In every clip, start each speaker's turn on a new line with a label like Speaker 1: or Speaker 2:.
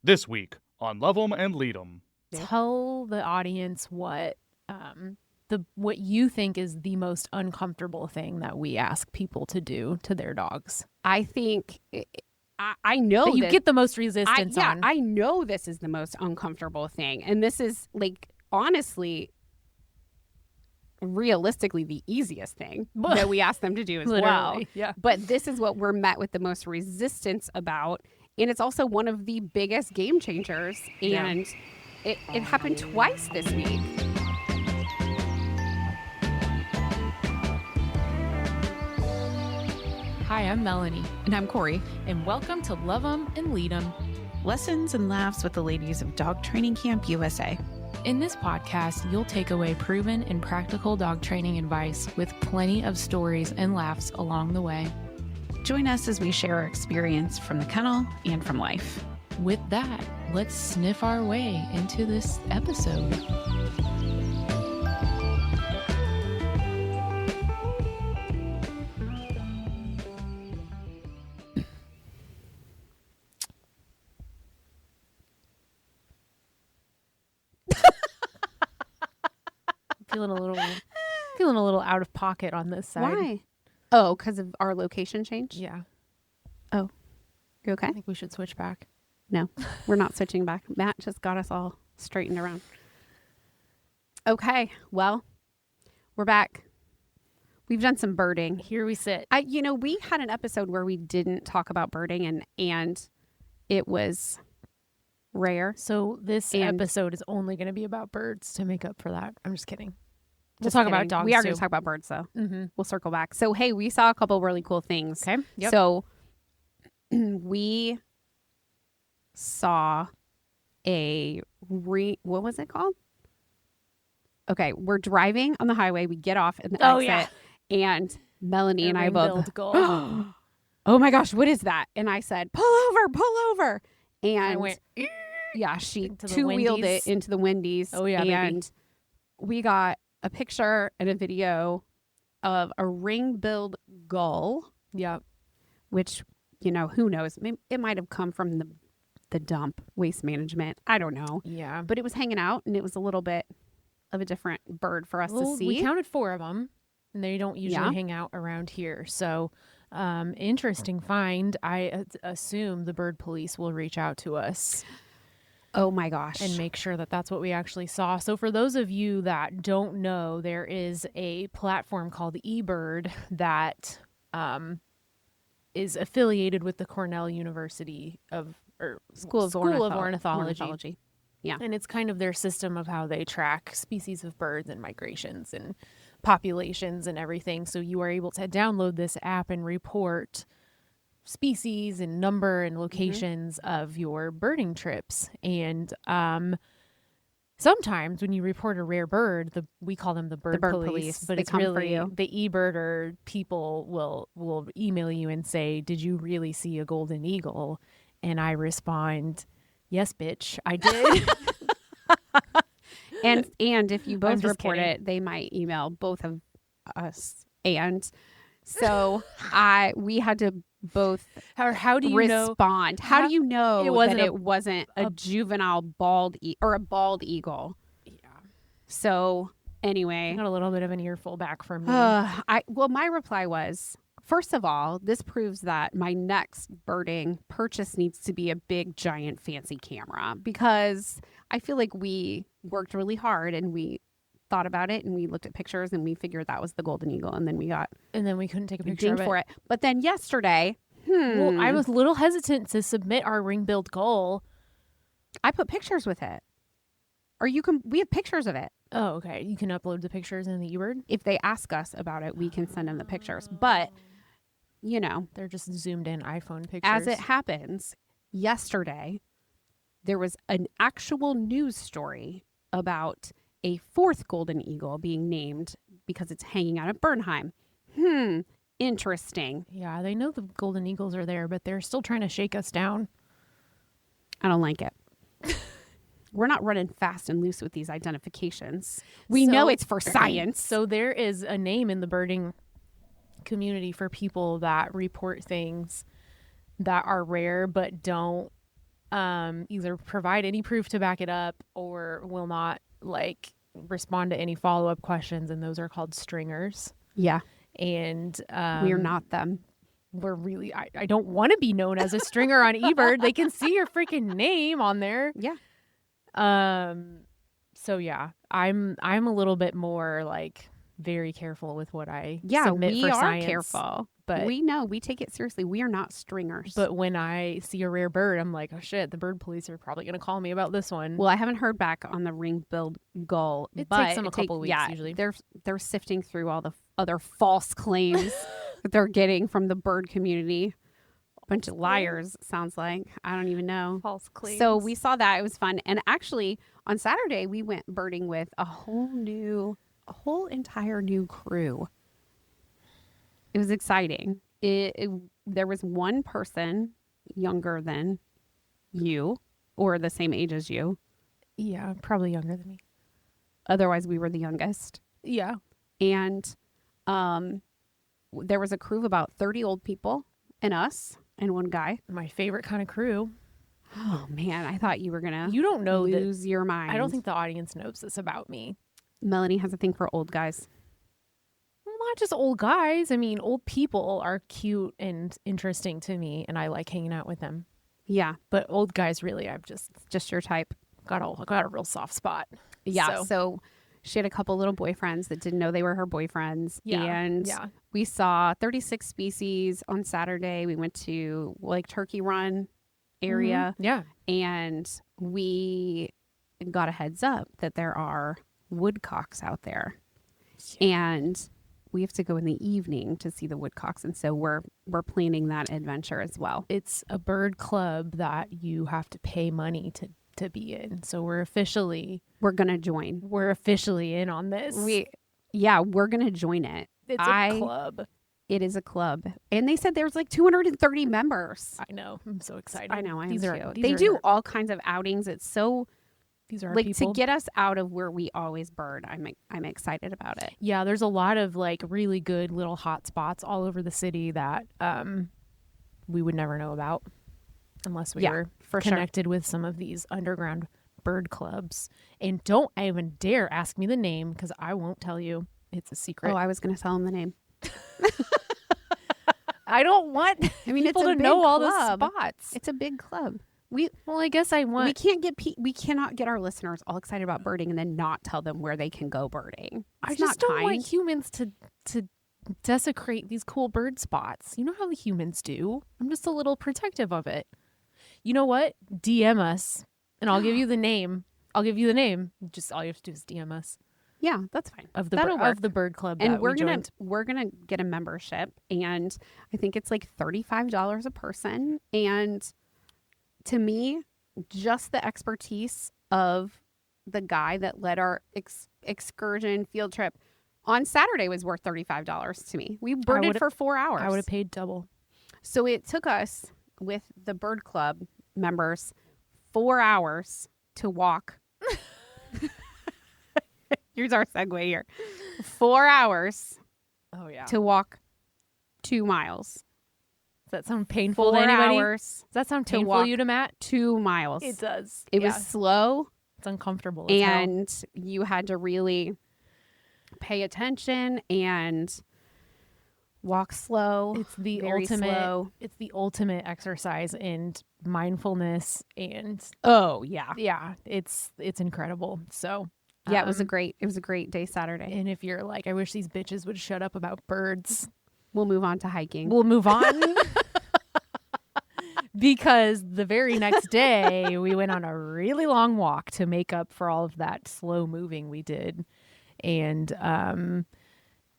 Speaker 1: This week on Love 'em and Lead 'em.
Speaker 2: Tell the audience what you think is the most uncomfortable thing that we ask people to do to their dogs.
Speaker 3: I think I know
Speaker 2: that you get the most resistance on.
Speaker 3: I know this is the most uncomfortable thing, and this is like honestly, realistically, the easiest thing that we ask them to do as well.
Speaker 2: Yeah.
Speaker 3: But this is what we're met with the most resistance about, and it's also one of the biggest game changers. And it happened twice this week.
Speaker 2: Hi, I'm Melanie.
Speaker 4: And I'm Cory.
Speaker 2: And welcome to Love 'em and Lead 'em.
Speaker 4: Lessons and laughs with the ladies of Dog Training Camp USA.
Speaker 2: In this podcast, you'll take away proven and practical dog training advice with plenty of stories and laughs along the way.
Speaker 4: Join us as we share our experience from the kennel and from life.
Speaker 2: With that, let's sniff our way into this episode. Feeling a little out of pocket on this side.
Speaker 3: Why? Oh, because of our location change?
Speaker 2: Yeah.
Speaker 3: Oh, you okay?
Speaker 2: I think we should switch back.
Speaker 3: No, we're not switching back. Matt just got us all straightened around. Okay, well, we're back. We've done some birding.
Speaker 2: Here we sit.
Speaker 3: We had an episode where we didn't talk about birding and it was rare.
Speaker 2: So this episode is only going to be about birds to make up for that. I'm just kidding. We'll
Speaker 3: Just
Speaker 2: talk
Speaker 3: kidding.
Speaker 2: about dogs
Speaker 3: We are
Speaker 2: too.
Speaker 3: going to talk about birds, though.
Speaker 2: Mm-hmm.
Speaker 3: We'll circle back. So, hey, we saw a couple really cool things.
Speaker 2: Okay. Yep.
Speaker 3: So, we saw what was it called? Okay, we're driving on the highway. We get off in the exit, and Melanie and I both
Speaker 2: go.
Speaker 3: Oh my gosh, what is that? And I said, pull over. And
Speaker 2: I went,
Speaker 3: yeah, she
Speaker 2: into the
Speaker 3: two-wheeled
Speaker 2: Wendy's.
Speaker 3: it into the Wendy's.
Speaker 2: Oh, yeah,
Speaker 3: and
Speaker 2: baby.
Speaker 3: we got a picture and a video of a ring-billed gull.
Speaker 2: Yep.
Speaker 3: Which, who knows? It might have come from the dump, waste management. I don't know.
Speaker 2: Yeah.
Speaker 3: But it was hanging out, and it was a little bit of a different bird for us to see.
Speaker 2: We counted 4 of them, and they don't usually hang out around here. So, interesting find. I assume the bird police will reach out to us.
Speaker 3: Oh my gosh.
Speaker 2: And make sure that that's what we actually saw. So for those of you that don't know, there is a platform called eBird that is affiliated with the Cornell University School of Ornithology.
Speaker 3: Yeah.
Speaker 2: And it's kind of their system of how they track species of birds and migrations and populations and everything. So you are able to download this app and report species and number and locations of your birding trips. And sometimes when you report a rare bird, we call them the bird police, but it's really the eBirder people will email you and say, did you really see a golden eagle? And I respond, yes, bitch, I did.
Speaker 3: and if you both report
Speaker 2: kidding.
Speaker 3: it, they might email both of us. And so we had to both
Speaker 2: how do you
Speaker 3: respond. How do you know it wasn't a juvenile bald eagle?
Speaker 2: Yeah.
Speaker 3: So anyway,
Speaker 2: I got a little bit of an earful back from me.
Speaker 3: my reply was, first of all, this proves that my next birding purchase needs to be a big, giant, fancy camera, because I feel like we worked really hard and we thought about it and we looked at pictures and we figured that was the golden eagle, and then
Speaker 2: we couldn't take a picture of it.
Speaker 3: for it. But then yesterday,
Speaker 2: well, I was a little hesitant to submit our ring-billed gull.
Speaker 3: I put pictures with it. We have pictures of it.
Speaker 2: Oh, okay. You can upload the pictures in the eBird?
Speaker 3: If they ask us about it, we can send them the pictures. But,
Speaker 2: they're just zoomed in iPhone pictures.
Speaker 3: as it happens, yesterday, there was an actual news story about a 4th golden eagle being named because it's hanging out at Bernheim. Interesting.
Speaker 2: Yeah, they know the golden eagles are there, but they're still trying to shake us down.
Speaker 3: I don't like it. We're not running fast and loose with these identifications. We know it's for science.
Speaker 2: So there is a name in the birding community for people that report things that are rare but don't either provide any proof to back it up or will not like respond to any follow-up questions, and those are called stringers.
Speaker 3: Yeah.
Speaker 2: And
Speaker 3: We're not them.
Speaker 2: we're really I don't want to be known as a stringer on eBird. They can see your freaking name on there.
Speaker 3: Yeah.
Speaker 2: So yeah, I'm a little bit more like very careful with what I submit
Speaker 3: we
Speaker 2: for
Speaker 3: are
Speaker 2: science.
Speaker 3: careful.
Speaker 2: But
Speaker 3: We know. We take it seriously. We are not stringers.
Speaker 2: but when I see a rare bird, I'm like, oh shit, the bird police are probably gonna call me about this one.
Speaker 3: well, I haven't heard back on the ring-billed gull.
Speaker 2: It
Speaker 3: but
Speaker 2: takes them a couple weeks usually.
Speaker 3: They're sifting through all the other false claims that they're getting from the bird community. Bunch of liars, sounds like. I don't even know.
Speaker 2: False claims.
Speaker 3: So we saw that. It was fun. And actually, on Saturday, we went birding with a whole entire new crew. It was exciting. There was one person younger than you or the same age as you.
Speaker 2: Yeah, probably younger than me.
Speaker 3: Otherwise, we were the youngest.
Speaker 2: Yeah.
Speaker 3: And there was a crew of about 30 old people and us and one guy.
Speaker 2: My favorite kind of crew.
Speaker 3: Oh, man. I thought you were going to
Speaker 2: You don't know that.
Speaker 3: lose your mind.
Speaker 2: I don't think the audience knows this about me.
Speaker 3: Melanie has a thing for old guys.
Speaker 2: Well, not just old guys. I mean, old people are cute and interesting to me, and I like hanging out with them.
Speaker 3: Yeah.
Speaker 2: But old guys, really, I've
Speaker 3: Just your type.
Speaker 2: got a real soft spot.
Speaker 3: Yeah. So she had a couple little boyfriends that didn't know they were her boyfriends.
Speaker 2: Yeah.
Speaker 3: And
Speaker 2: Yeah.
Speaker 3: we saw 36 species on Saturday. We went to Lake Turkey Run area
Speaker 2: Yeah.
Speaker 3: and we got a heads up that there are woodcocks out there. And we have to go in the evening to see the woodcocks. And so we're planning that adventure as well.
Speaker 2: It's a bird club that you have to pay money to be in. So we're officially
Speaker 3: We're going to join.
Speaker 2: in on this.
Speaker 3: We're going to join it.
Speaker 2: It's a club.
Speaker 3: It is a club. And they said there's like 230 members.
Speaker 2: I know. I'm so excited.
Speaker 3: I know. I am
Speaker 2: These
Speaker 3: too.
Speaker 2: are
Speaker 3: They do all kinds of outings. It's so
Speaker 2: These are our
Speaker 3: like
Speaker 2: people.
Speaker 3: to get us out of where we always bird. I'm excited about it.
Speaker 2: Yeah, there's a lot of like really good little hot spots all over the city that we would never know about unless we were
Speaker 3: for sure.
Speaker 2: connected with some of these underground bird clubs. And don't even dare ask me the name because I won't tell you. It's a secret.
Speaker 3: Oh, I was going to tell him the name.
Speaker 2: I don't want
Speaker 3: I mean,
Speaker 2: people
Speaker 3: it's a
Speaker 2: to
Speaker 3: big
Speaker 2: know all the
Speaker 3: club.
Speaker 2: spots.
Speaker 3: It's a big club.
Speaker 2: Well, I guess I want.
Speaker 3: We cannot get our listeners all excited about birding and then not tell them where they can go birding.
Speaker 2: I
Speaker 3: It's
Speaker 2: just
Speaker 3: not
Speaker 2: don't
Speaker 3: kind.
Speaker 2: want humans to desecrate these cool bird spots. You know how the humans do. I'm just a little protective of it. You know what? DM us, and I'll give you the name. Just all you have to do is DM us
Speaker 3: Yeah, that's fine.
Speaker 2: of the
Speaker 3: That'll work.
Speaker 2: of the bird club
Speaker 3: And
Speaker 2: that we joined.
Speaker 3: we're gonna get a membership, and I think it's like $35 a person. And to me, just the expertise of the guy that led our excursion field trip on Saturday was worth $35 to me. We birded for 4 hours.
Speaker 2: I would have paid double.
Speaker 3: So it took us with the bird club members 4 hours to walk. Here's our segue here. 4 hours
Speaker 2: Oh yeah.
Speaker 3: to walk 2 miles.
Speaker 2: Does that sound painful
Speaker 3: 4
Speaker 2: to anybody?
Speaker 3: hours
Speaker 2: Does that sound
Speaker 3: to
Speaker 2: painful
Speaker 3: walk
Speaker 2: to you, to Matt?
Speaker 3: 2 miles.
Speaker 2: It does.
Speaker 3: It was slow,
Speaker 2: It's uncomfortable. As hell.
Speaker 3: and you had to really pay attention and walk slow.
Speaker 2: It's the
Speaker 3: very
Speaker 2: ultimate.
Speaker 3: slow.
Speaker 2: It's the ultimate exercise in mindfulness, and
Speaker 3: Oh yeah,
Speaker 2: yeah, it's incredible. So
Speaker 3: yeah. It was a great day Saturday.
Speaker 2: And if you're like, I wish these bitches would shut up about birds,
Speaker 3: We'll move on to hiking.
Speaker 2: we'll move on. Because the very next day we went on a really long walk to make up for all of that slow moving we did, and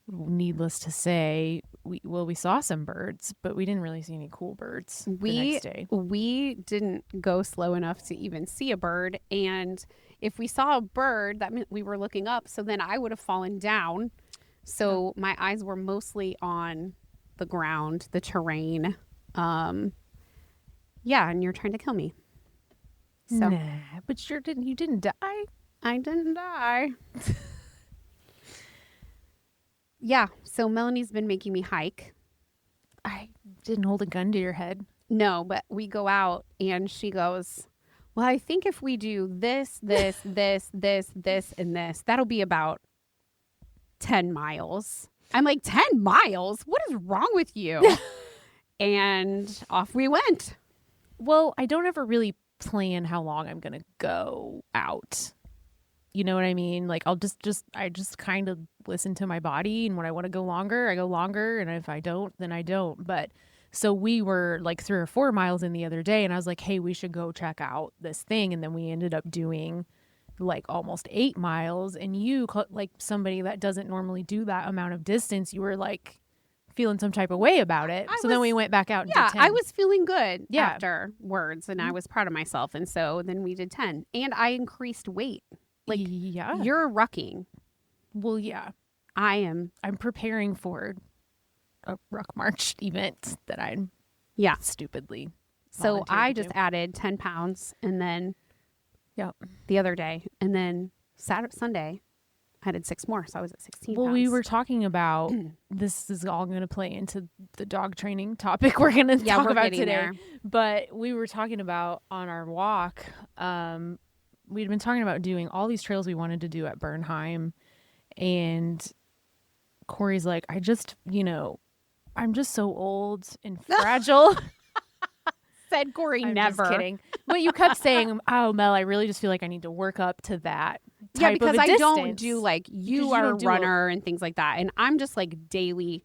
Speaker 2: needless to say, we saw some birds, but we didn't really see any cool birds the next day.
Speaker 3: We didn't go slow enough to even see a bird, and if we saw a bird, that meant we were looking up. So then I would have fallen down. So my eyes were mostly on the ground, the terrain. Yeah, and you're trying to kill me. So
Speaker 2: Nah, but you didn't die.
Speaker 3: I didn't die. Yeah, so Melanie's been making me hike.
Speaker 2: I didn't hold a gun to your head.
Speaker 3: No, but we go out and she goes, well, I think if we do this, this, this, this, this, and this, that'll be about 10 miles. I'm like, 10 miles? What is wrong with you? And off we went.
Speaker 2: Well, I don't ever really plan how long I'm going to go out. You know what I mean? Like I just kind of listen to my body, and when I want to go longer, I go longer, and if I don't, then I don't. But so we were like 3 or 4 miles in the other day, and I was like, hey, we should go check out this thing. And then we ended up doing like almost 8 miles. And you, like somebody that doesn't normally do that amount of distance, you were like feeling some type of way about it. Then we went back out and did 10.
Speaker 3: I was feeling good afterwards, and I was proud of myself. And so then we did 10, and I increased weight. Like,
Speaker 2: yeah.
Speaker 3: You're rucking.
Speaker 2: Well, yeah.
Speaker 3: I'm
Speaker 2: preparing for a ruck march event that I'm stupidly.
Speaker 3: So I just
Speaker 2: do.
Speaker 3: added 10 pounds, and then the other day, and then Sunday I added 6 more, so I was at 16 pounds.
Speaker 2: We were talking about this is all going to play into the dog training topic we're going to talk about today.
Speaker 3: There.
Speaker 2: But we were talking about on our walk. We'd been talking about doing all these trails we wanted to do at Bernheim, and Cory's like, I'm just so old and fragile.
Speaker 3: Said Cory,
Speaker 2: I'm
Speaker 3: never.
Speaker 2: Just kidding. But you kept saying, oh, Mel, I really just feel like I need to work up to that type
Speaker 3: because
Speaker 2: of a
Speaker 3: I
Speaker 2: distance.
Speaker 3: don't do like you are a runner and things like that, and I'm just like daily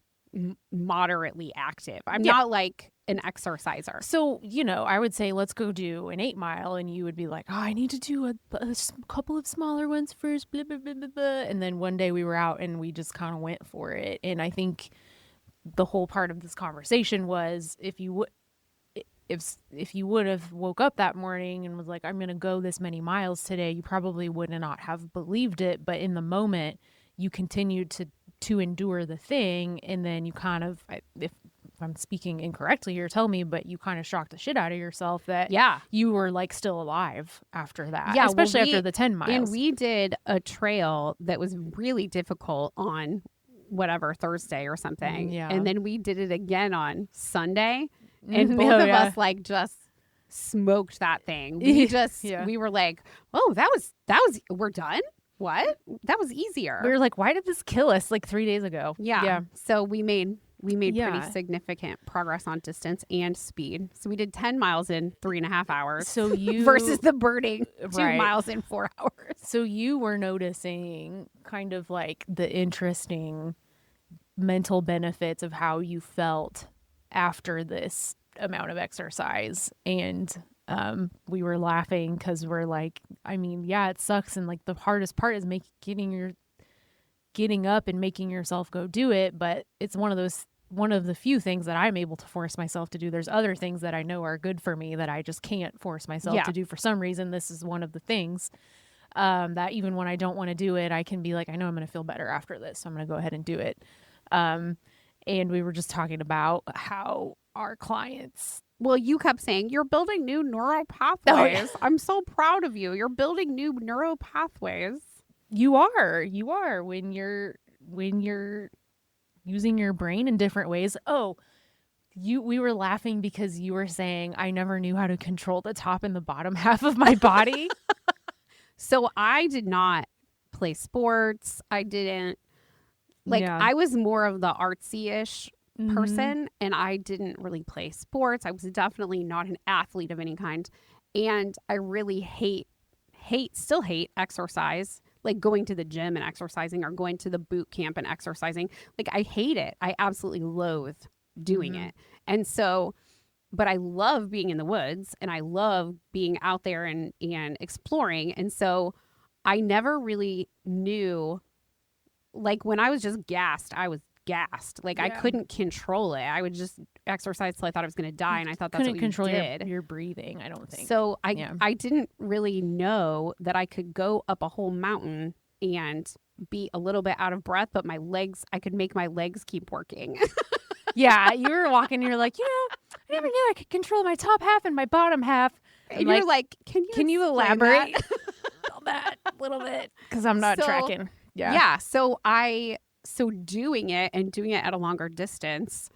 Speaker 3: moderately active. I'm not like an exerciser.
Speaker 2: So, I would say, let's go do an 8 mile. And you would be like, oh, I need to do a couple of smaller ones first. Blah, blah, blah, blah, blah. And then one day we were out and we just kind of went for it. And I think the whole part of this conversation was if you would have woke up that morning and was like, I'm going to go this many miles today, you probably would not have believed it. But in the moment, you continued to endure the thing. And then you kind of, if I'm speaking incorrectly here, tell me, but you kind of shocked the shit out of yourself that you were like still alive after that. Yeah, especially after the 10 miles.
Speaker 3: And we did a trail that was really difficult on whatever Thursday or something. Yeah. And then we did it again on Sunday. And both of us like just smoked that thing. We just we were like, oh, that was we're done? What? That was easier.
Speaker 2: We were like, why did this kill us like 3 days ago?
Speaker 3: Yeah. So we made pretty significant progress on distance and speed. So we did 10 miles in 3.5 hours.
Speaker 2: So you
Speaker 3: versus the birding 2 miles in 4 hours.
Speaker 2: So you were noticing kind of like the interesting mental benefits of how you felt after this amount of exercise. And we were laughing because we're like, I mean, it sucks. And like the hardest part is getting up and making yourself go do it. But it's one of the few things that I'm able to force myself to do. There's other things that I know are good for me that I just can't force myself to do for some reason. This is one of the things that even when I don't want to do it, I can be like, I know I'm going to feel better after this, so I'm going to go ahead and do it. And we were just talking about how our clients...
Speaker 3: Well, you kept saying, you're building new neural pathways. Oh, yeah. I'm so proud of you. You're building new neural pathways.
Speaker 2: You are when you're using your brain in different ways. Oh, we were laughing because you were saying I never knew how to control the top and the bottom half of my body.
Speaker 3: So I did not play sports. I didn't I was more of the artsy-ish person, and I didn't really play sports. I was definitely not an athlete of any kind. And I really still hate exercise, like going to the gym and exercising or going to the boot camp and exercising. Like I hate it. I absolutely loathe doing it. And so, but I love being in the woods and I love being out there and exploring. And so I never really knew, like when I was just gassed, I was gassed. Like I couldn't control it. I would just exercise till I thought I was going to die, and I thought that's what you
Speaker 2: control
Speaker 3: did.
Speaker 2: Your breathing, I don't think.
Speaker 3: So I didn't really know that I could go up a whole mountain and be a little bit out of breath, but I could make my legs keep working.
Speaker 2: Yeah, you were walking, you're like, I never knew I could control my top half and my bottom half.
Speaker 3: And you're like, can you
Speaker 2: elaborate on that a little bit? Because I'm not tracking.
Speaker 3: Yeah. So doing it at a longer distance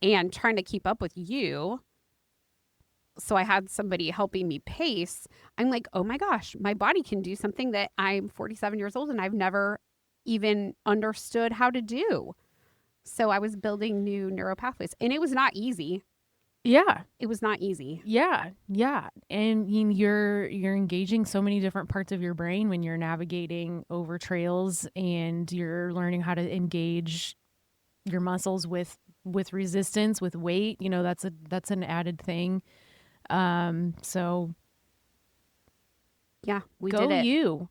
Speaker 3: and trying to keep up with you, so I had somebody helping me pace. I'm like, oh my gosh, my body can do something that I'm 47 years old and I've never even understood how to do. So I was building new neural pathways, and it was not easy.
Speaker 2: Yeah.
Speaker 3: It was not easy.
Speaker 2: Yeah. Yeah. And you're engaging so many different parts of your brain when you're navigating over trails, and you're learning how to engage your muscles with resistance, with weight. That's an added thing. So
Speaker 3: Yeah, we
Speaker 2: go
Speaker 3: did it.
Speaker 2: you.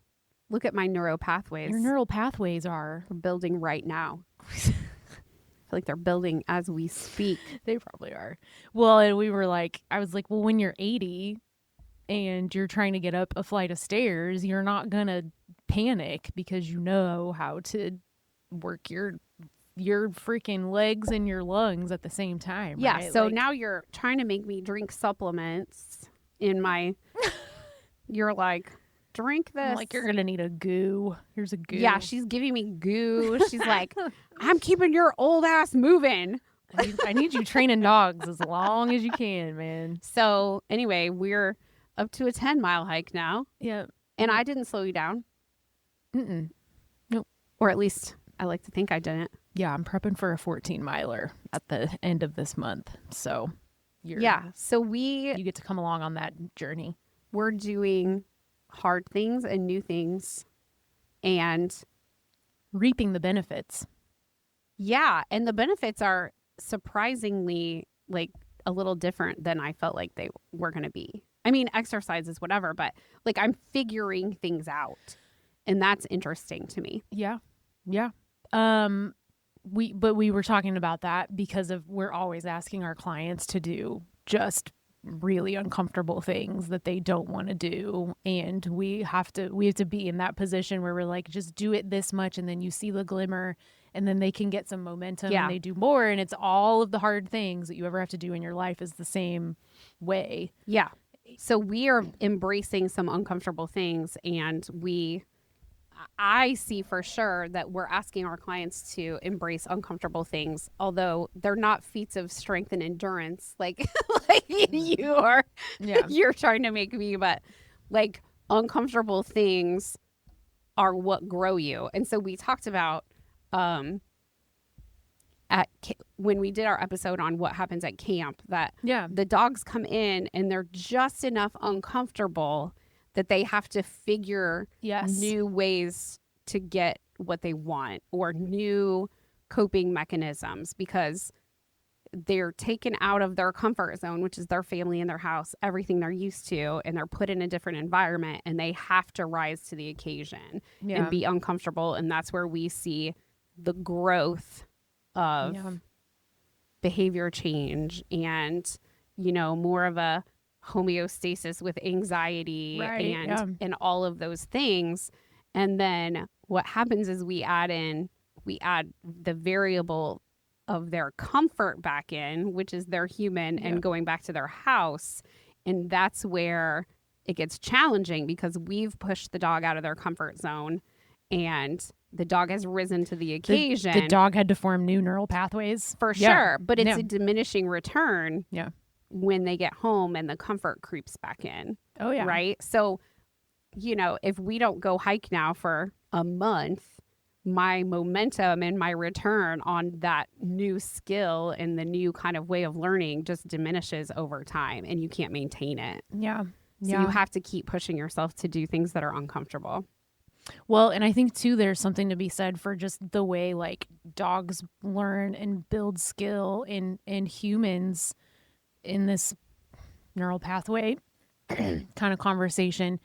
Speaker 3: Look at my neural pathways.
Speaker 2: Your neural pathways are.
Speaker 3: They're building right now. I feel like they're building as we speak.
Speaker 2: They probably are. Well, and I was like, well, when you're 80 and you're trying to get up a flight of stairs, you're not going to panic because you know how to work your freaking legs and your lungs at the same time.
Speaker 3: Yeah,
Speaker 2: right?
Speaker 3: so now you're trying to make me drink supplements in my you're like, drink this.
Speaker 2: I'm like, you're going to need a goo. Here's a goo.
Speaker 3: Yeah, she's giving me goo. She's like, I'm keeping your old ass moving.
Speaker 2: I need you training dogs as long as you can, man.
Speaker 3: So anyway, we're up to a 10-mile hike now.
Speaker 2: Yeah.
Speaker 3: And I didn't slow you down.
Speaker 2: Mm-mm.
Speaker 3: Or at least I like to think I didn't.
Speaker 2: Yeah, I'm prepping for a 14-miler at the end of this month. So you get to come along on that journey.
Speaker 3: We're doing hard things and new things and
Speaker 2: reaping the benefits.
Speaker 3: Yeah, and the benefits are surprisingly like a little different than I felt like they were going to be. I mean, exercise is whatever, but like I'm figuring things out, and that's interesting to me.
Speaker 2: Yeah. Yeah. We were talking about that because we're always asking our clients to do just really uncomfortable things that they don't want to do, and we have to be in that position where we're like, just do it this much, and then you see the glimmer, and then they can get some momentum and they do more, and it's all of the hard things that you ever have to do in your life is the same way.
Speaker 3: Yeah. So we are embracing some uncomfortable things, and I see for sure that we're asking our clients to embrace uncomfortable things, although they're not feats of strength and endurance like you're trying to make me, but like uncomfortable things are what grow you. And so we talked about when we did our episode on what happens at camp, that the dogs come in and they're just enough uncomfortable that they have to figure new ways to get what they want, or new coping mechanisms, because they're taken out of their comfort zone, which is their family and their house, everything they're used to, and they're put in a different environment, and they have to rise to the occasion and be uncomfortable. And that's where we see the growth of behavior change and, more of a homeostasis with anxiety and all of those things. And then what happens is we add the variable of their comfort back in, which is their human and going back to their house. And that's where it gets challenging, because we've pushed the dog out of their comfort zone and the dog has risen to the occasion.
Speaker 2: The dog had to form new neural pathways.
Speaker 3: For sure. But it's a diminishing return when they get home and the comfort creeps back in.
Speaker 2: Oh, yeah.
Speaker 3: Right? So, if we don't go hike now for a month, my momentum and my return on that new skill and the new kind of way of learning just diminishes over time, and you can't maintain it.
Speaker 2: Yeah.
Speaker 3: So you have to keep pushing yourself to do things that are uncomfortable.
Speaker 2: Well, and I think too, there's something to be said for just the way like dogs learn and build skill in humans in this neural pathway kind of conversation.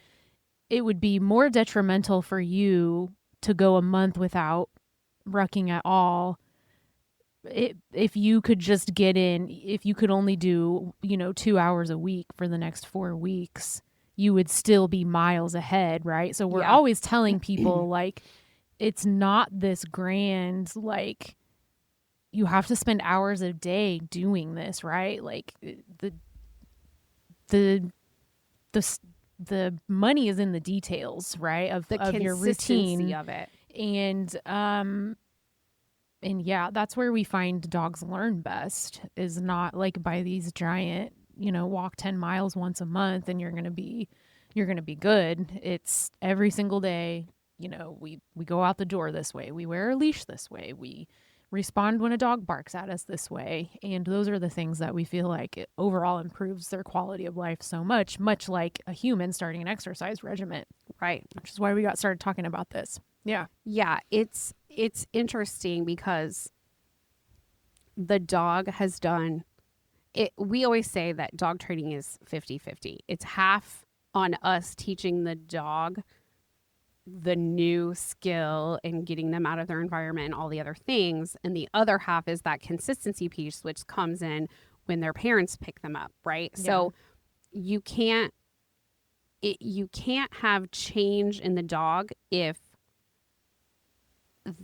Speaker 2: It would be more detrimental for you to go a month without rucking at all. If you could just get in, if you could only do, 2 hours a week for the next 4 weeks, you would still be miles ahead, right? So we're always telling people like, it's not this grand, like you have to spend hours a day doing this, right? Like the money is in the details, right? Of your routine
Speaker 3: of it.
Speaker 2: And yeah, that's where we find dogs learn best, is not like by these giant walk 10 miles once a month and you're going to be good. It's every single day, we go out the door this way. We wear a leash this way. We respond when a dog barks at us this way. And those are the things that we feel like it overall improves their quality of life so much like a human starting an exercise regimen.
Speaker 3: Right.
Speaker 2: Which is why we got started talking about this. Yeah.
Speaker 3: Yeah. It's interesting because the dog has done it. We always say that dog training is 50-50. It's half on us teaching the dog the new skill and getting them out of their environment and all the other things. And the other half is that consistency piece, which comes in when their parents pick them up. Right. Yeah. So you can't have change in the dog if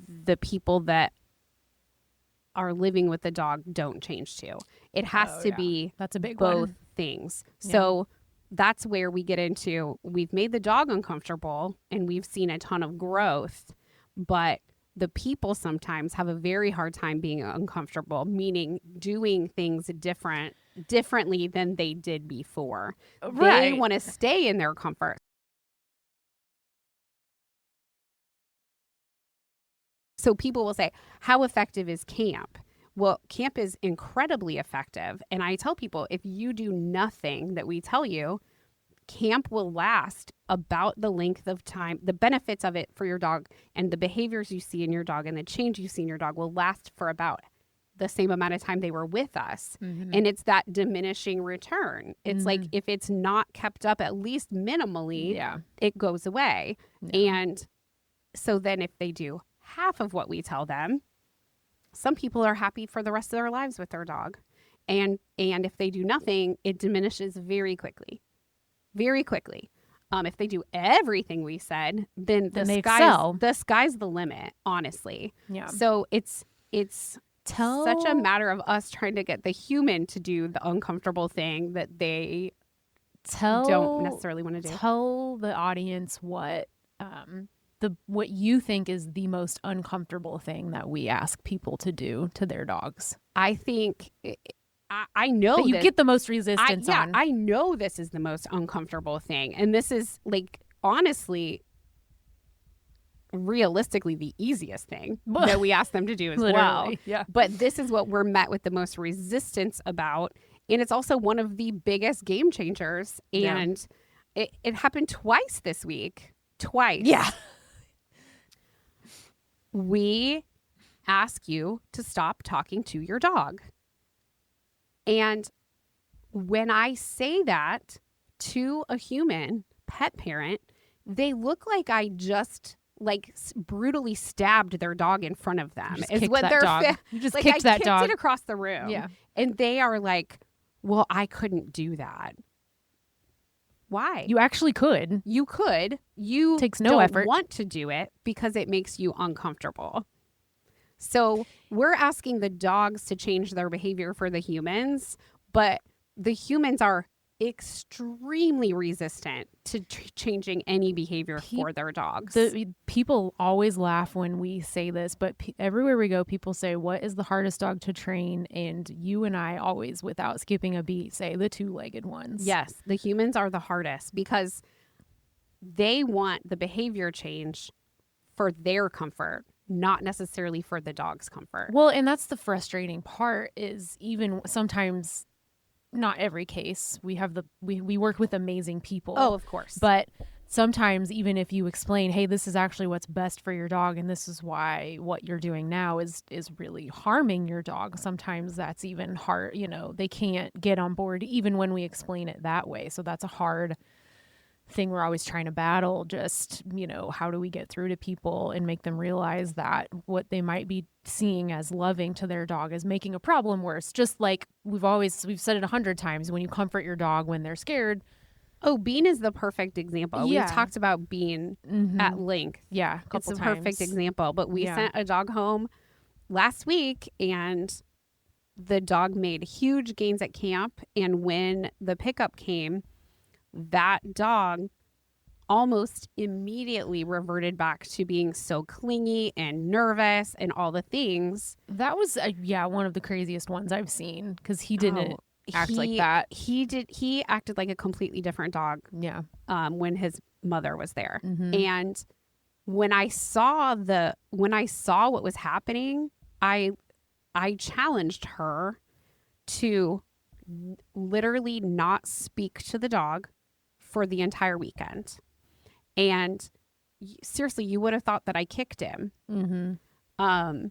Speaker 3: the people that are living with the dog don't change too. It has to be
Speaker 2: that's a big
Speaker 3: both
Speaker 2: one.
Speaker 3: things.
Speaker 2: Yeah.
Speaker 3: So that's where we get into, we've made the dog uncomfortable and we've seen a ton of growth, but the people sometimes have a very hard time being uncomfortable, meaning doing things differently than they did before. Right. They want to stay in their comfort. So people will say, how effective is camp? Well, camp is incredibly effective. And I tell people, if you do nothing that we tell you, camp will last about the length of time. The benefits of it for your dog and the behaviors you see in your dog and the change you see in your dog will last for about the same amount of time they were with us. Mm-hmm. And it's that diminishing return. It's like if it's not kept up at least minimally, it goes away. Yeah. And so then if they do half of what we tell them, some people are happy for the rest of their lives with their dog. And if they do nothing, it diminishes very quickly. Very quickly. If they do everything we said, then the sky's the limit, honestly. Yeah. So it's such a matter of us trying to get the human to do the uncomfortable thing that they don't necessarily want to do.
Speaker 2: Tell the audience what what you think is the most uncomfortable thing that we ask people to do to their dogs.
Speaker 3: I think I know
Speaker 2: that you get the most resistance on.
Speaker 3: I know this is the most uncomfortable thing. And this is like, honestly, realistically, the easiest thing that we ask them to do as well.
Speaker 2: Yeah.
Speaker 3: But this is what we're met with the most resistance about. And it's also one of the biggest game changers. And it happened twice this week. Twice.
Speaker 2: Yeah.
Speaker 3: We ask you to stop talking to your dog. And when I say that to a human pet parent, they look like I just brutally stabbed their dog in front of them.
Speaker 2: Is what they're you just kicked that dog.
Speaker 3: I kicked it across the room.
Speaker 2: Yeah.
Speaker 3: And they are like, well, I couldn't do that. Why?
Speaker 2: You actually could.
Speaker 3: You could. You
Speaker 2: takes no
Speaker 3: don't
Speaker 2: effort.
Speaker 3: Want to do it because it makes you uncomfortable. So we're asking the dogs to change their behavior for the humans, but the humans are extremely resistant to changing any behavior for their dogs.
Speaker 2: People always laugh when we say this, but everywhere we go, people say, what is the hardest dog to train? And you and I always, without skipping a beat, say the two-legged ones.
Speaker 3: Yes, the humans are the hardest because they want the behavior change for their comfort, not necessarily for the dog's comfort.
Speaker 2: Well, and that's the frustrating part is even sometimes, not every case, we work with amazing people.
Speaker 3: Oh, of course.
Speaker 2: But sometimes even if you explain, hey, this is actually what's best for your dog and this is why what you're doing now is really harming your dog, sometimes that's even hard. They can't get on board even when we explain it that way. So that's a hard thing we're always trying to battle. Just, how do we get through to people and make them realize that what they might be seeing as loving to their dog is making a problem worse. Just like we've said it 100 times, when you comfort your dog when they're scared.
Speaker 3: Oh, Bean is the perfect example.
Speaker 2: Yeah.
Speaker 3: We've talked about Bean at length.
Speaker 2: Yeah,
Speaker 3: it's a perfect example. But we sent a dog home last week and the dog made huge gains at camp. And when the pickup came, that dog almost immediately reverted back to being so clingy and nervous and all the things.
Speaker 2: That was, one of the craziest ones I've seen because he didn't. act like that.
Speaker 3: He acted like a completely different dog
Speaker 2: Yeah.
Speaker 3: when his mother was there.
Speaker 2: Mm-hmm.
Speaker 3: And when I saw what was happening, I challenged her to literally not speak to the dog for the entire weekend. And seriously, you would have thought that I kicked him.
Speaker 2: Mm-hmm.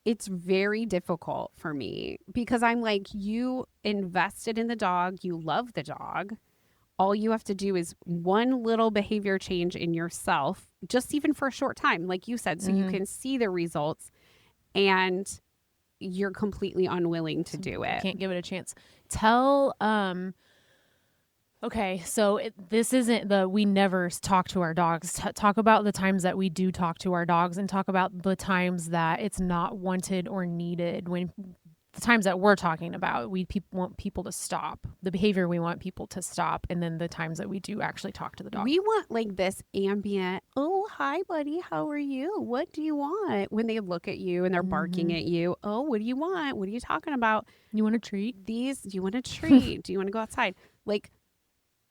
Speaker 3: It's very difficult for me because I'm like, you invested in the dog, you love the dog. All you have to do is one little behavior change in yourself, just even for a short time, like you said, so you can see the results, and you're completely unwilling to do it.
Speaker 2: Can't give it a chance. Okay, so this isn't we never talk to our dogs. Talk about the times that we do talk to our dogs, and talk about the times that it's not wanted or needed. When the times that we're talking about, we want people to stop the behavior. We want people to stop, and then the times that we do actually talk to the dog.
Speaker 3: We want like this ambient, oh, hi, buddy. How are you? What do you want? When they look at you and they're barking at you. Oh, what do you want? What are you talking about?
Speaker 2: You want a treat?
Speaker 3: Do you want a treat? Do you want to go outside? Like,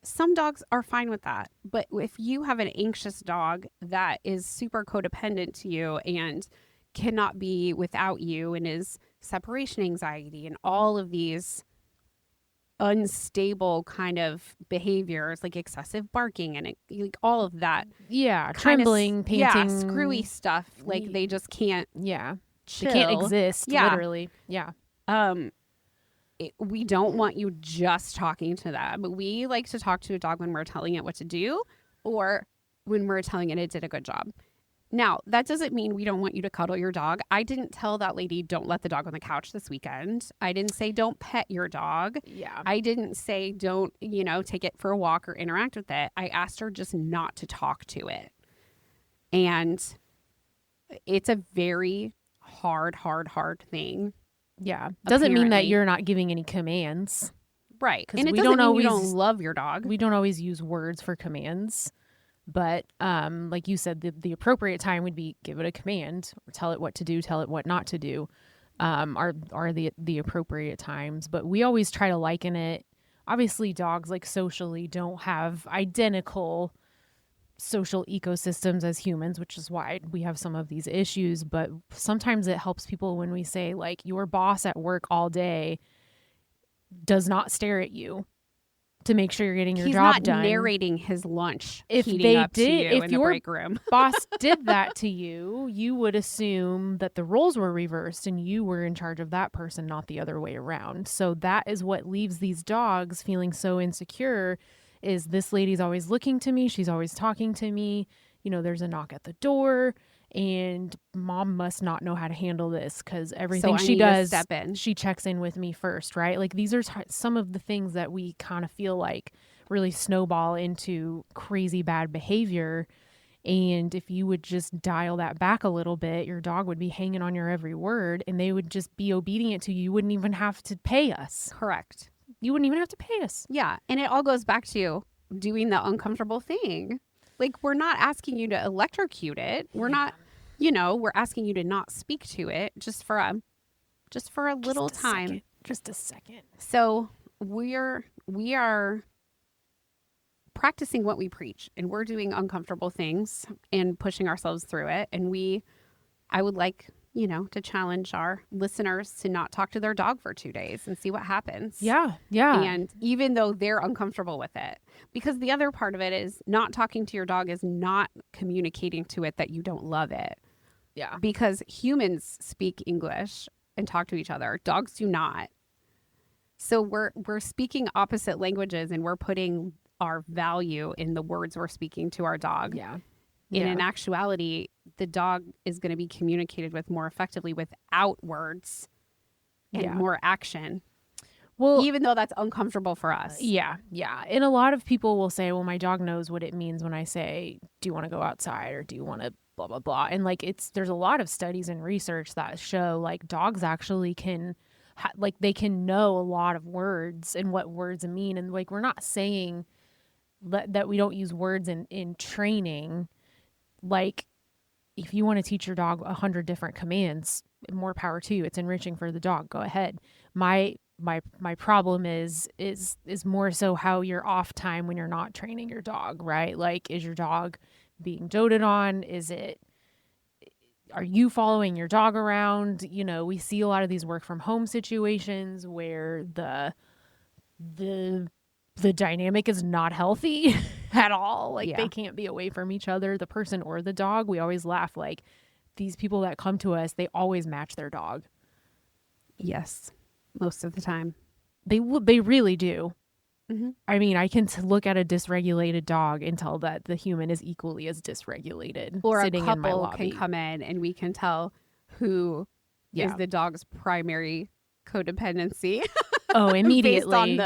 Speaker 3: some dogs are fine with that. But if you have an anxious dog that is super codependent to you and cannot be without you and is separation anxiety and all of these unstable kind of behaviors like excessive barking and like all of that.
Speaker 2: Yeah, trembling, panting.
Speaker 3: Yeah, screwy stuff. Like they just can't chill.
Speaker 2: They can't exist, literally. Yeah.
Speaker 3: We don't want you just talking to them. We like to talk to a dog when we're telling it what to do or when we're telling it did a good job. Now, that doesn't mean we don't want you to cuddle your dog. I didn't tell that lady, don't let the dog on the couch this weekend. I didn't say, don't pet your dog.
Speaker 2: Yeah.
Speaker 3: I didn't say, don't, take it for a walk or interact with it. I asked her just not to talk to it. And it's a very hard thing.
Speaker 2: Yeah. Doesn't mean that
Speaker 3: Apparently.
Speaker 2: you're not giving any commands.
Speaker 3: Right.
Speaker 2: 'Cause
Speaker 3: And it
Speaker 2: we
Speaker 3: doesn't
Speaker 2: don't
Speaker 3: mean you
Speaker 2: always-
Speaker 3: don't love your dog.
Speaker 2: We don't always use words for commands. But like you said, the appropriate time would be give it a command or tell it what to do, tell it what not to do, are the appropriate times. But we always try to liken it. Obviously, dogs like socially don't have identical social ecosystems as humans, which is why we have some of these issues. But sometimes it helps people when we say, like, your boss at work all day does not stare at you to make sure you're getting your job done.
Speaker 3: He's not narrating his lunch.
Speaker 2: If
Speaker 3: heating
Speaker 2: they
Speaker 3: up to
Speaker 2: did,
Speaker 3: you
Speaker 2: if
Speaker 3: in the
Speaker 2: your
Speaker 3: break room.
Speaker 2: boss did that to you, you would assume that the roles were reversed and you were in charge of that person, not the other way around. So that is what leaves these dogs feeling so insecure. Is this lady's always looking to me? She's always talking to me. There's a knock at the door. And mom must not know how to handle this because everything she does,
Speaker 3: step in.
Speaker 2: she checks in with me first, right? Like these are some of the things that we kind of feel like really snowball into crazy bad behavior. And if you would just dial that back a little bit, your dog would be hanging on your every word and they would just be obedient to you. You wouldn't even have to pay us.
Speaker 3: Correct.
Speaker 2: You wouldn't even have to pay us.
Speaker 3: Yeah. And it all goes back to doing the uncomfortable thing. Like, we're not asking you to electrocute it. We're not, we're asking you to not speak to it just for a little time.
Speaker 2: Second. Just a second.
Speaker 3: So we are practicing what we preach, and we're doing uncomfortable things and pushing ourselves through it. And I would like, to challenge our listeners to not talk to their dog for 2 days and see what happens.
Speaker 2: Yeah. Yeah.
Speaker 3: And even though they're uncomfortable with it, because the other part of it is not talking to your dog is not communicating to it that you don't love it.
Speaker 2: Yeah.
Speaker 3: Because humans speak English and talk to each other. Dogs do not. So we're speaking opposite languages and we're putting our value in the words we're speaking to our dog.
Speaker 2: Yeah.
Speaker 3: In actuality, the dog is going to be communicated with more effectively without words and more action.
Speaker 2: Well,
Speaker 3: Even though that's uncomfortable for us.
Speaker 2: yeah. Yeah. And a lot of people will say, well, my dog knows what it means when I say, do you want to go outside or do you want to blah, blah, blah. And like, there's a lot of studies and research that show like dogs actually can, they can know a lot of words and what words mean. And like, we're not saying that we don't use words in training. Like, if you want to teach your dog 100 different commands, more power to you. It's enriching for the dog. Go ahead. My problem is more so how you're off time when you're not training your dog, right? Like, is your dog being doted on? Are you following your dog around? You know, we see a lot of these work from home situations where the dynamic is not healthy at all. Like, they can't be away from each other, the person or the dog. We always laugh, like, these people that come to us, they always match their dog.
Speaker 3: Yes, most of the time.
Speaker 2: They really do. Mm-hmm. I mean, I can look at a dysregulated dog and tell that the human is equally as dysregulated.
Speaker 3: Or
Speaker 2: sitting
Speaker 3: a
Speaker 2: in my
Speaker 3: couple
Speaker 2: lobby.
Speaker 3: can come in and we can tell who is the dog's primary codependency.
Speaker 2: Oh, immediately.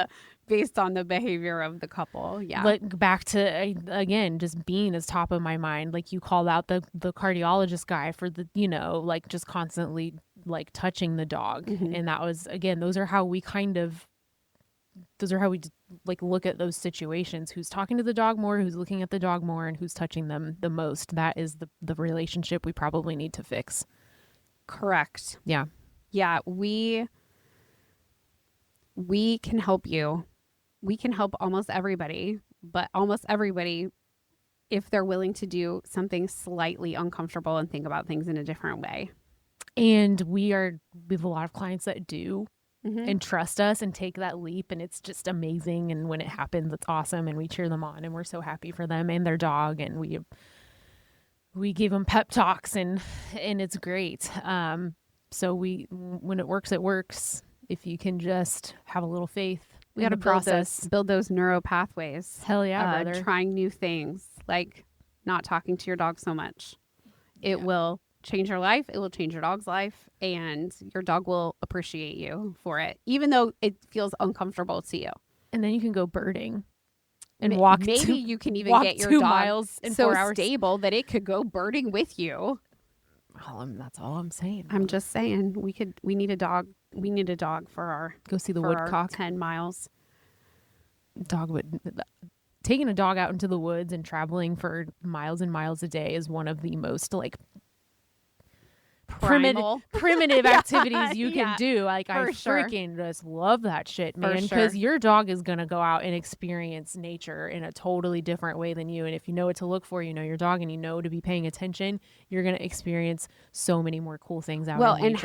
Speaker 3: based on the behavior of the couple. Yeah.
Speaker 2: But back to, again, just being is top of my mind. Like, you called out the cardiologist guy for the, you know, like, just constantly like touching the dog. Mm-hmm. And that was, again, those are how we like look at those situations. Who's talking to the dog more, who's looking at the dog more, and who's touching them the most. That is the relationship we probably need to fix.
Speaker 3: Correct.
Speaker 2: Yeah.
Speaker 3: Yeah. We can help you. We can help almost everybody, but almost everybody, if they're willing to do something slightly uncomfortable and think about things in a different way.
Speaker 2: And we have a lot of clients that do and trust us and take that leap, and it's just amazing. And when it happens, it's awesome, and we cheer them on, and we're so happy for them and their dog, and we give them pep talks, and it's great. So when it works, it works. If you can just have a little faith.
Speaker 3: We got to build those neural pathways.
Speaker 2: Hell yeah, brother.
Speaker 3: Trying new things, like not talking to your dog so much. It will change your life. It will change your dog's life, and your dog will appreciate you for it, even though it feels uncomfortable to you.
Speaker 2: And then you can go birding and walk.
Speaker 3: Maybe you can even get your
Speaker 2: 2
Speaker 3: dog
Speaker 2: miles in
Speaker 3: so
Speaker 2: 4 hours.
Speaker 3: stable that it could go birding with you.
Speaker 2: That's all I'm saying.
Speaker 3: I'm just saying we need a dog. We need a dog for our
Speaker 2: go see the woodcock.
Speaker 3: 10 miles.
Speaker 2: Taking a dog out into the woods and traveling for miles and miles a day is one of the most like primitive activities you can do. Like, I freaking just love that shit, man, because your dog is going to go out and experience nature in a totally different way than you. And if you know what to look for, you know your dog, and you know to be paying attention, you're going to experience so many more cool things out in nature.
Speaker 3: And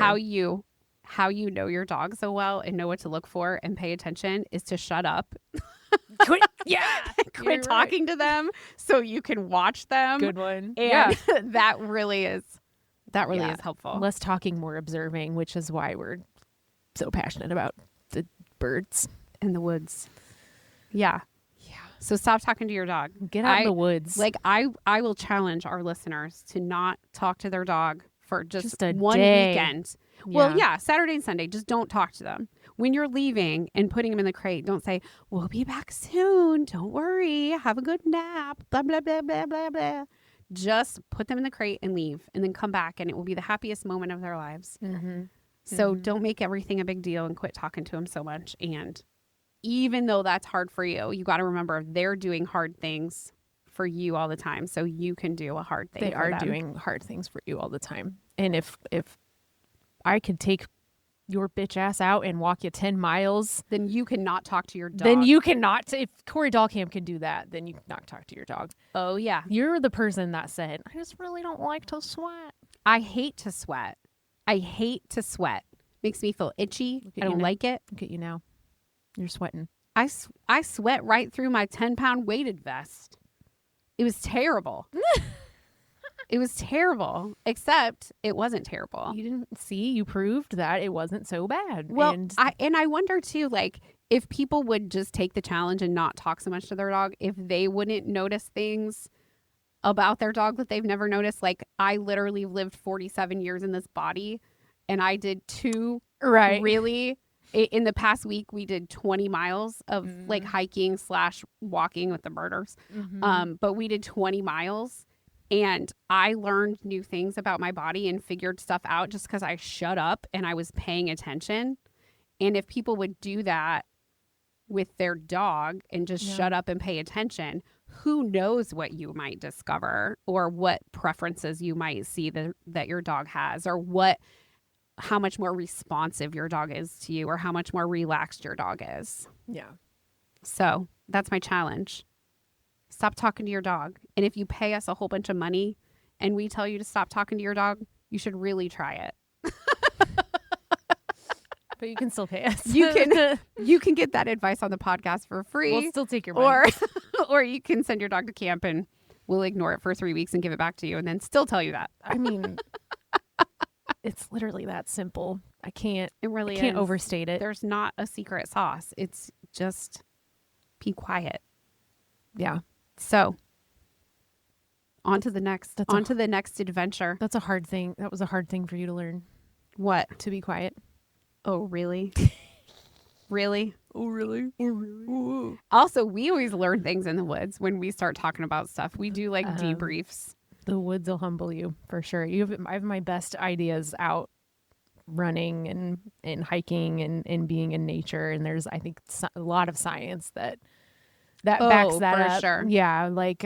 Speaker 3: how you know your dog so well and know what to look for and pay attention is to shut up. Quit talking to them so you can watch them.
Speaker 2: Good one.
Speaker 3: And that really is helpful.
Speaker 2: Less talking, more observing, which is why we're so passionate about the birds
Speaker 3: and the woods. Yeah. So stop talking to your dog.
Speaker 2: Get out in the woods.
Speaker 3: Like, I will challenge our listeners to not talk to their dog for just one
Speaker 2: day.
Speaker 3: weekend. Well, Saturday and Sunday, just don't talk to them. When you're leaving and putting them in the crate, don't say, "We'll be back soon. Don't worry. Have a good nap." Blah, blah, blah, blah, blah, blah. Just put them in the crate and leave, and then come back, and it will be the happiest moment of their lives. Mm-hmm. So don't make everything a big deal and quit talking to them so much. And even though that's hard for you, you got to remember they're doing hard things for you all the time. So you can do a hard thing.
Speaker 2: They are doing hard things for you all the time. And if I could take your bitch ass out and walk you 10 miles,
Speaker 3: then you cannot talk to your dog.
Speaker 2: Then you cannot. If Cory Dahlkamp can do that, then you cannot talk to your dog.
Speaker 3: Oh, yeah.
Speaker 2: You're the person that said, I just really don't like to sweat.
Speaker 3: I hate to sweat. Makes me feel itchy. I don't like it.
Speaker 2: Look at you now. You're sweating.
Speaker 3: I sweat right through my 10-pound weighted vest. It was terrible. It was terrible, except it wasn't terrible.
Speaker 2: You didn't see, you proved that it wasn't so bad.
Speaker 3: Well, I wonder too, like, if people would just take the challenge and not talk so much to their dog, if they wouldn't notice things about their dog that they've never noticed. Like, I literally lived 47 years in this body, and I did 2 really. In the past week, we did 20 miles of like hiking / walking with the birders. Mm-hmm. But we did 20 miles. And I learned new things about my body and figured stuff out just because I shut up and I was paying attention. And if people would do that with their dog and just shut up and pay attention, who knows what you might discover or what preferences you might see that your dog has, or how much more responsive your dog is to you, or how much more relaxed your dog is.
Speaker 2: Yeah.
Speaker 3: So that's my challenge. Stop talking to your dog. And if you pay us a whole bunch of money and we tell you to stop talking to your dog, you should really try it.
Speaker 2: But you can still pay us.
Speaker 3: You can get that advice on the podcast for free.
Speaker 2: We'll still take your money.
Speaker 3: Or you can send your dog to camp and we'll ignore it for 3 weeks and give it back to you and then still tell you that.
Speaker 2: I mean, it's literally that simple. I can't
Speaker 3: It
Speaker 2: can't
Speaker 3: is.
Speaker 2: overstate it.
Speaker 3: There's not a secret sauce. It's just be quiet.
Speaker 2: Yeah.
Speaker 3: So on to the next
Speaker 2: That's
Speaker 3: adventure.
Speaker 2: That's a hard thing. That was a hard thing for you to learn,
Speaker 3: What?
Speaker 2: to be quiet.
Speaker 3: Oh, really? Really?
Speaker 2: Oh, really? Oh, really?
Speaker 3: Also, we always learn things in the woods when we start talking about stuff. We do like debriefs.
Speaker 2: The woods will humble you for sure. I have my best ideas out running and hiking and being in nature. And there's, I think, a lot of science that backs that
Speaker 3: for
Speaker 2: up.
Speaker 3: sure.
Speaker 2: Yeah. Like,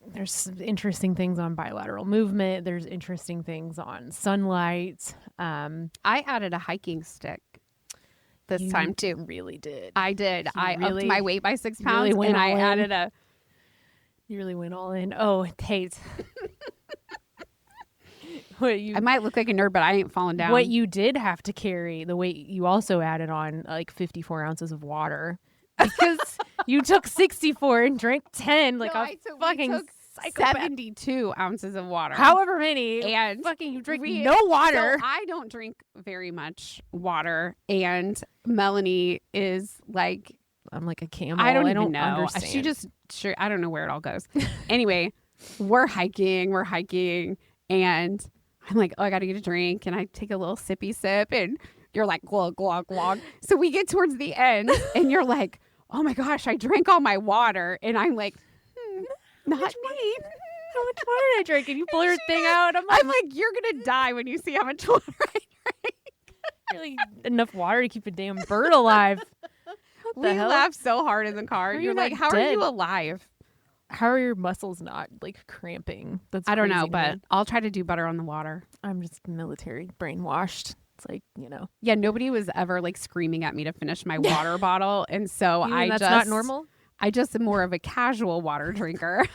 Speaker 2: there's interesting things on bilateral movement. There's interesting things on sunlight.
Speaker 3: I added a hiking stick this
Speaker 2: You
Speaker 3: time too.
Speaker 2: Really did.
Speaker 3: I did. I
Speaker 2: really-
Speaker 3: upped my weight by 6
Speaker 2: you really
Speaker 3: pounds
Speaker 2: went
Speaker 3: and I
Speaker 2: all in.
Speaker 3: added a
Speaker 2: You really went all in. Oh, Tate.
Speaker 3: I might look like a nerd, but I ain't falling down.
Speaker 2: What you did have to carry, the weight you also added on like 54 ounces of water because you took 64 and drank 10 like
Speaker 3: No,
Speaker 2: a
Speaker 3: we
Speaker 2: fucking
Speaker 3: took
Speaker 2: psychopath.
Speaker 3: 72 ounces of water.
Speaker 2: However many.
Speaker 3: And
Speaker 2: fucking you drink
Speaker 3: we-
Speaker 2: no water.
Speaker 3: So I don't drink very much water, and Melanie is like,
Speaker 2: I'm like a camel.
Speaker 3: I don't even know.
Speaker 2: understand.
Speaker 3: She just sure I don't know where it all goes. Anyway, we're hiking, and I'm like, oh, I got to get a drink, and I take a little sippy sip, and you're like, glug glug glug. So we get towards the end, and you're like, oh my gosh, I drank all my water, and I'm like, not me.
Speaker 2: How much water did I drink? And you pull your thing out.
Speaker 3: I'm like, you're gonna die when you see how much water I drank.
Speaker 2: really enough water to keep a damn bird alive. What the
Speaker 3: We
Speaker 2: hell?
Speaker 3: laughed so hard in the car.
Speaker 2: How are
Speaker 3: You're
Speaker 2: you
Speaker 3: like,
Speaker 2: not
Speaker 3: how are
Speaker 2: dead?
Speaker 3: you alive?
Speaker 2: How are your muscles not like cramping? That's
Speaker 3: I don't know,
Speaker 2: crazy to
Speaker 3: but
Speaker 2: me.
Speaker 3: I'll try to do better on the water.
Speaker 2: I'm just military brainwashed. It's like,
Speaker 3: Yeah, nobody was ever like screaming at me to finish my water bottle, and so
Speaker 2: you mean that's not normal.
Speaker 3: I just am more of a casual water drinker.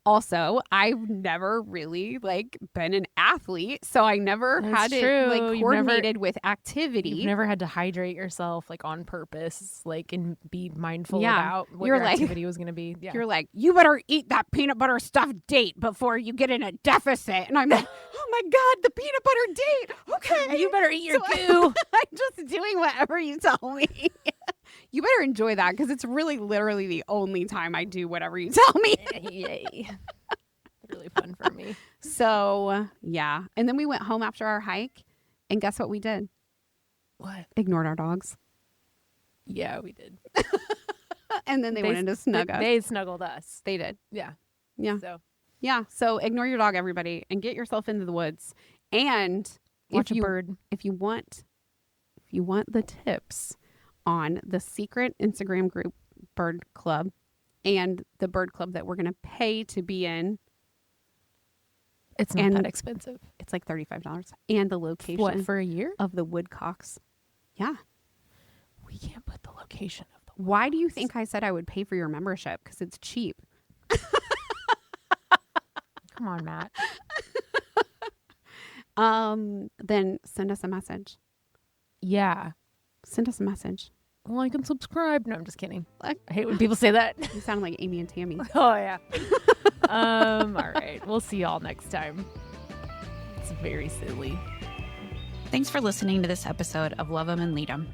Speaker 3: Also, I've never really like been an athlete, so I never
Speaker 2: That's
Speaker 3: had
Speaker 2: true.
Speaker 3: it like
Speaker 2: You've
Speaker 3: coordinated with activity.
Speaker 2: You've never had to hydrate yourself like on purpose, like and be mindful
Speaker 3: Yeah.
Speaker 2: about what
Speaker 3: You're
Speaker 2: your
Speaker 3: like-
Speaker 2: activity was going to be. Yeah.
Speaker 3: You're like, you better eat that peanut butter stuffed date before you get in a deficit. And I'm like, oh my God, the peanut butter date. Okay.
Speaker 2: You better eat your
Speaker 3: So
Speaker 2: goo.
Speaker 3: I'm just doing whatever you tell me. You better enjoy that because it's really literally the only time I do whatever you tell me.
Speaker 2: Yay. Really fun for me.
Speaker 3: So, yeah. And then we went home after our hike. And guess what we did?
Speaker 2: What?
Speaker 3: Ignored our dogs.
Speaker 2: Yeah, we did.
Speaker 3: And then they went into snug us.
Speaker 2: They snuggled us.
Speaker 3: They did.
Speaker 2: Yeah.
Speaker 3: Yeah.
Speaker 2: So
Speaker 3: Yeah. So ignore your dog, everybody, and get yourself into the woods. And
Speaker 2: watch
Speaker 3: if
Speaker 2: a
Speaker 3: you,
Speaker 2: bird.
Speaker 3: if you want the tips on the secret Instagram group Bird Club and the bird club that we're going to pay to be in,
Speaker 2: It's not
Speaker 3: and-
Speaker 2: that expensive.
Speaker 3: it's like $35. And the location
Speaker 2: What, for a year?
Speaker 3: of the woodcocks. Yeah.
Speaker 2: We can't put the location of the
Speaker 3: Why do you think I said I would pay for your membership? Because it's cheap.
Speaker 2: Come on, Matt.
Speaker 3: Then send us a message.
Speaker 2: Yeah.
Speaker 3: Send us a message.
Speaker 2: Like and subscribe. No, I'm just kidding.
Speaker 3: Like-
Speaker 2: I hate when people say that.
Speaker 3: You sound like Amy and Tammy.
Speaker 2: Oh yeah. All right. We'll see y'all next time. It's very silly.
Speaker 4: Thanks for listening to this episode of Love 'em and Lead 'em.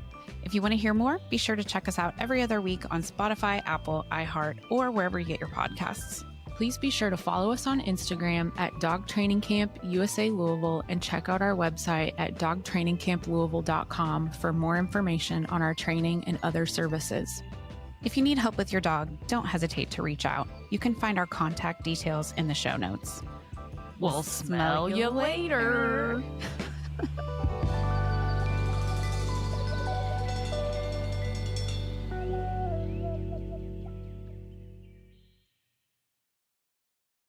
Speaker 4: If you want to hear more, be sure to check us out every other week on Spotify, Apple, iHeart, or wherever you get your podcasts. Please be sure to follow us on Instagram at Dog Training Camp USA Louisville and check out our website at dogtrainingcamplouisville.com for more information on our training and other services. If you need help with your dog, don't hesitate to reach out. You can find our contact details in the show notes. We'll smell you later.